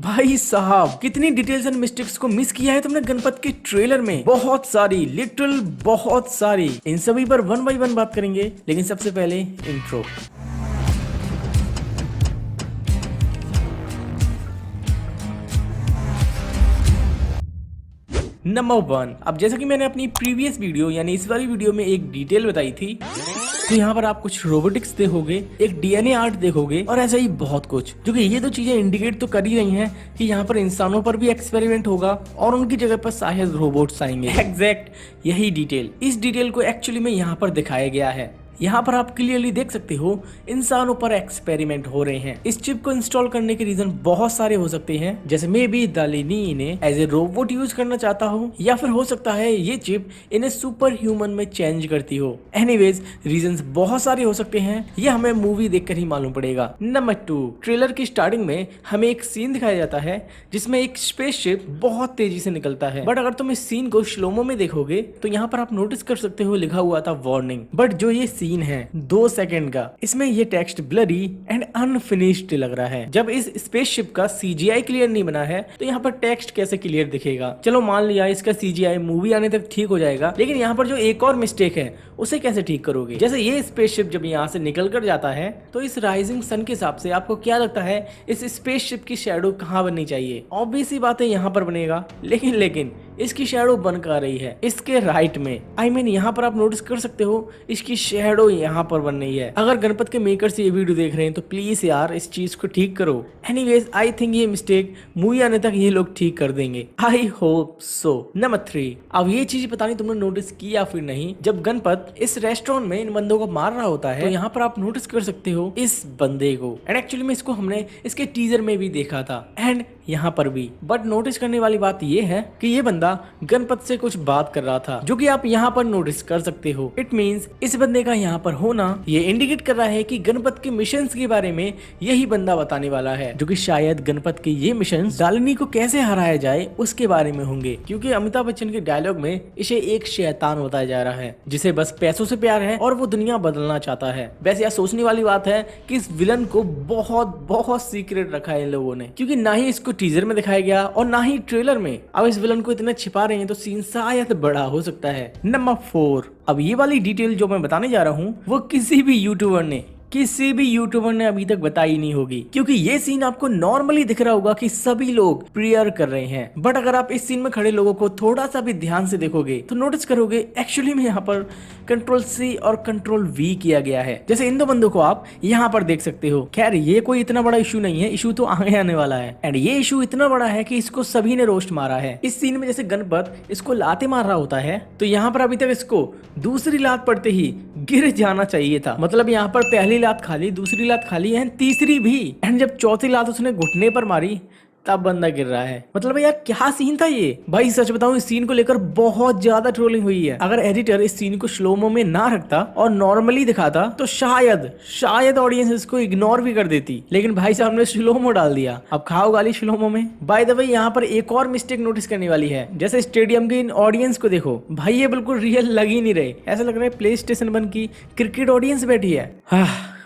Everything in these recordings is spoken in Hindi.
भाई साहब कितनी डिटेल्स एंड मिस्टेक्स को मिस किया है तुमने गणपत के ट्रेलर में। बहुत सारी, लिटरल बहुत सारी। इन सभी पर वन बाई वन बात करेंगे, लेकिन सबसे पहले इंट्रो। नंबर 1। अब जैसा कि मैंने अपनी प्रीवियस वीडियो यानी इस वाली वीडियो में एक डिटेल बताई थी, तो यहाँ पर आप कुछ रोबोटिक्स देखोगे, एक डीएनए आर्ट देखोगे और ऐसा ही बहुत कुछ, जो कि ये दो चीजें इंडिकेट तो कर ही रही हैं कि यहाँ पर इंसानों पर भी एक्सपेरिमेंट होगा और उनकी जगह पर शायद रोबोट्स आएंगे। एग्जैक्ट यही डिटेल, इस डिटेल को एक्चुअली में यहाँ पर दिखाया गया है। यहाँ पर आप क्लियरली देख सकते हो इंसानों पर एक्सपेरिमेंट हो रहे हैं। इस चिप को इंस्टॉल करने के रीजन बहुत सारे हो सकते हैं, जैसे मे बी दालिनी इन्हें एज ए रोबोट यूज करना चाहता हो, या फिर हो सकता है ये चिप इन्हें सुपर ह्यूमन में चेंज करती हो। एनीवेज रीजंस बहुत सारे हो सकते हैं, ये हमें मूवी देखकर ही मालूम पड़ेगा। नंबर 2, ट्रेलर की स्टार्टिंग में हमें एक सीन दिखाया जाता है जिसमें एक स्पेसशिप बहुत तेजी से निकलता है। बट अगर तुम इस सीन को स्लोमो में देखोगे तो यहाँ पर आप नोटिस कर सकते हो लिखा हुआ था वार्निंग। बट जो ये सीन है 2 सेकंड का, इसमें ये टेक्स्ट ब्लरी एंड अनफिनिश्ड लग रहा है। जब इस स्पेसशिप का सीजीआई क्लियर नहीं बना है तो यहाँ पर टेक्स्ट कैसे क्लियर दिखेगा। चलो मान लिया इसका सीजीआई मूवी आने तक ठीक हो जाएगा, लेकिन यहाँ पर जो एक और मिस्टेक है उसे कैसे ठीक करोगे। जैसे ये स्पेसशिप जब यहाँ से निकल कर जाता है तो इस राइजिंग सन के हिसाब से आपको क्या लगता है इस स्पेसशिप की शैडो कहाँ बननी चाहिए। ऑब्वियस ही बात है यहाँ पर बनेगा, लेकिन इसकी शैडो बन कर रही है इसके राइट में। आई मीन यहाँ पर आप नोटिस कर सकते हो इसकी शैडो यहाँ पर बन रही है। अगर गणपत के मेकर्स ये वीडियो देख रहे हैं तो प्लीज यार इस चीज को ठीक करो। एनीवेज आई थिंक ये मिस्टेक मूवी आने तक ये लोग ठीक कर देंगे, आई होप सो। नंबर 3, अब ये चीज पता नहीं तुमने नोटिस की या फिर नहीं, जब गणपत इस रेस्टोरेंट में इन बंदों को मार रहा होता है तो यहाँ पर आप नोटिस कर सकते हो इस बंदे को। एंड एक्चुअली में इसको हमने इसके टीजर में भी देखा था एंड यहाँ पर भी। बट नोटिस करने वाली बात ये है कि ये बंदा गणपत से कुछ बात कर रहा था, जो कि आप यहाँ पर नोटिस कर सकते हो। इट मींस इस बंदे का यहाँ पर होना ये इंडिकेट कर रहा है कि गणपत के मिशंस के बारे में यही बंदा बताने वाला है, जो कि शायद गणपत के ये मिशंस दालिनी को कैसे हराया जाए उसके बारे में होंगे। क्योंकि अमिताभ बच्चन के डायलॉग में इसे एक शैतान बताया जा रहा है जिसे बस पैसों से प्यार है और वो दुनिया बदलना चाहता है। वैसे यह सोचने वाली बात है कि इस विलन को बहुत सीक्रेट रखा है इन लोगों ने, क्योंकि ना ही इसको टीजर में दिखाया गया और ना ही ट्रेलर में। अब इस विलन को इतना छिपा रहे हैं तो सीन शायद बड़ा हो सकता है। नंबर 4, अब ये वाली डिटेल जो मैं बताने जा रहा हूँ वो किसी भी यूट्यूबर ने अभी तक बताई नहीं होगी, क्योंकि ये सीन आपको नॉर्मली दिख रहा होगा कि सभी लोग प्रेयर कर रहे हैं। बट अगर आप इस सीन में खड़े लोगों को थोड़ा सा भी ध्यान से देखोगे तो नोटिस करोगे एक्चुअली में यहाँ पर Ctrl+C और Ctrl+V किया गया है। जैसे इन दो बंदों को आप यहाँ पर देख सकते हो। खैर ये कोई इतना बड़ा इशू नहीं है, इशू तो आगे आने वाला है। एंड ये इशू इतना बड़ा है कि इसको सभी ने रोस्ट मारा है। इस सीन में जैसे गणपत इसको लाते मार रहा होता है तो यहाँ पर अभी तक इसको दूसरी लात पड़ते ही गिर जाना चाहिए था। मतलब यहाँ पर पहली लात खाली, दूसरी लात खाली एंड तीसरी भी, एंड जब चौथी लात उसने घुटने पर मारी तब बंदा गिर रहा है। मतलब यार क्या सीन था ये। भाई सच बताऊं इस सीन को लेकर बहुत ज्यादा ट्रोलिंग हुई है। अगर एडिटर इस सीन को स्लोमो में ना रखता और नॉर्मली दिखाता तो शायद ऑडियंस इसको इग्नोर भी कर देती, लेकिन भाई साहब ने स्लोमो डाल दिया। अब खाओ गाली स्लोमो में। बाय द वे यहाँ पर एक और मिस्टेक नोटिस करने वाली है। जैसे स्टेडियम के इन ऑडियंस को देखो, भाई ये बिल्कुल रियल लग ही नहीं रहे। ऐसा लग रहा है प्ले स्टेशन 1 की क्रिकेट ऑडियंस बैठी है।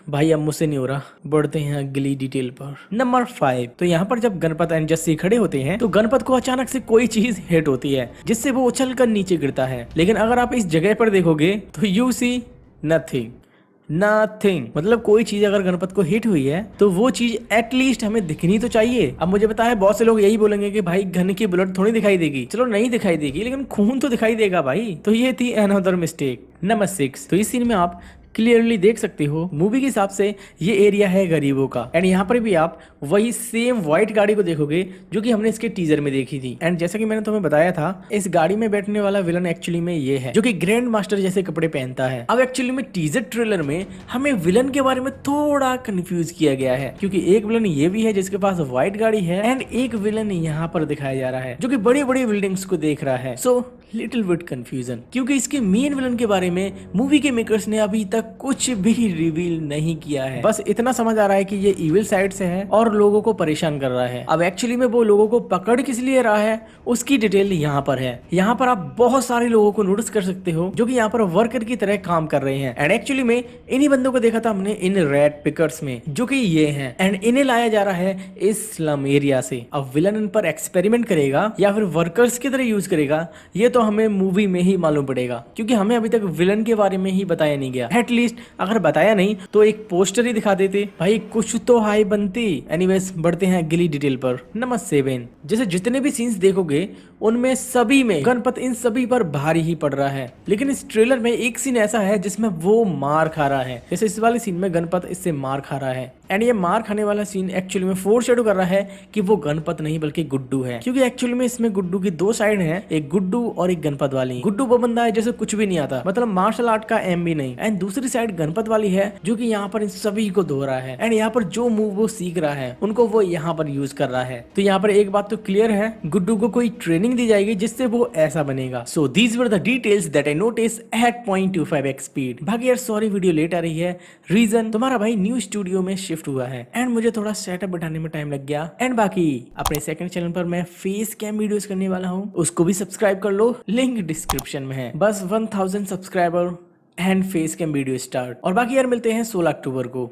भाई अब मुझसे नहीं हो रहा, बढ़ते हैं अगली डिटेल पर। नंबर 5, तो यहाँ पर जब गणपत एंड जस्सी खड़े होते हैं तो गणपत को अचानक से कोई चीज हिट होती है जिससे वो उछल कर नीचे गिरता है। लेकिन अगर आप इस जगह पर देखोगे तो यू सी नथिंग। मतलब कोई चीज अगर गणपत को हिट हुई है तो वो चीज एटलीस्ट हमें दिखनी तो चाहिए। अब मुझे पता है बहुत से लोग यही बोलेंगे कि भाई घन की बुलेट थोड़ी दिखाई देगी। चलो नहीं दिखाई देगी, लेकिन खून तो दिखाई देगा भाई। तो ये थी अनदर मिस्टेक। नंबर 6, तो इस सीन में आप क्लियरली देख सकते हो मूवी के हिसाब से ये एरिया है गरीबों का। एंड यहाँ पर भी आप वही सेम व्हाइट गाड़ी को देखोगे जो कि हमने इसके टीजर में देखी थी। एंड जैसा कि मैंने तुम्हें बताया था इस गाड़ी में बैठने वाला विलन एक्चुअली में ये है, जो कि ग्रैंड मास्टर जैसे कपड़े पहनता है। अब एक्चुअली में टीजर ट्रेलर में हमें विलन के बारे में थोड़ा कंफ्यूज किया गया है, क्योंकि एक विलन ये भी है जिसके पास व्हाइट गाड़ी है एंड एक विलन यहाँ पर दिखाया जा रहा है जो कि बड़ी बड़ी बिल्डिंग्स को देख रहा है। सो लिटिल बिट कंफ्यूजन, क्योंकि इसके मेन विलन के बारे में मूवी के मेकर्स ने अभी तक कुछ भी रिवील नहीं किया है। बस इतना समझ आ रहा है कि ये इविल साइड से है और और लोगों को परेशान कर रहा है। अब एक्चुअली में वो लोगों को पकड़ किस लिए रहा है उसकी डिटेल यहाँ पर है। यहाँ पर आप बहुत सारे लोगों को नोटिस कर सकते हो जो कि यहाँ पर वर्कर की तरह काम कर रहे हैं। एंड एक्चुअली में इन्हीं बंदों को देखा था हमने इन रेड पिकर्स में, जो कि ये हैं। एंड इन्हें लाया जा रहा है इस स्लम एरिया से। अब विलन इन पर एक्सपेरिमेंट करेगा या फिर वर्कर्स की तरह यूज करेगा, ये तो हमें मूवी में ही मालूम पड़ेगा, क्योंकि हमें अभी तक विलन के बारे में ही बताया नहीं गया। एटलीस्ट अगर बताया नहीं तो एक पोस्टर ही दिखा देते, भाई कुछ तो हाई बनती। एनीवेज बढ़ते हैं अगली डिटेल पर। नंबर 7, जैसे जितने भी सीन्स देखोगे उनमें सभी में गणपत इन सभी पर भारी ही पड़ रहा है, लेकिन इस ट्रेलर में एक सीन ऐसा है जिसमें वो मार खा रहा है। जैसे इस वाले सीन में गणपत इससे मार खा रहा है। एंड ये मार खाने वाला सीन एक्चुअली में फोरशैडो कर रहा है कि वो गणपत नहीं बल्कि गुड्डू है, क्योंकि एक्चुअली में इसमें गुड्डू की दो साइड हैं, एक गुड्डू और एक गणपत वाली। गुड्डू वो बंदा है जैसे कुछ भी नहीं आता, मतलब मार्शल आर्ट का एम भी नहीं। एंड दूसरी साइड गणपत वाली है जो कि यहाँ पर इन सभी को धो रहा है। एंड यहाँ पर जो मूव वो सीख रहा है उनको वो यहाँ पर यूज कर रहा है। तो यहाँ पर एक बात तो क्लियर है, गुड्डू को कोई ट्रेनिंग दी जाएगी जिससे वो ऐसा बनेगा। So these were the details that I notice at 0.25x speed. बाकी यार सॉरी वीडियो लेट आ रही है, रीजन तुम्हारा भाई न्यू स्टूडियो में शिफ्ट हुआ है एंड मुझे थोड़ा सेटअप बैठाने में टाइम लग गया। एंड बाकी अपने सेकंड चैनल पर मैं फेस कैम वीडियोस करने वाला हूँ, उसको भी सब्सक्राइब कर लो, लिंक डिस्क्रिप्शन में है। बस 1000 subscriber and face cam video start. और बाकी यार मिलते हैं 16 अक्टूबर को।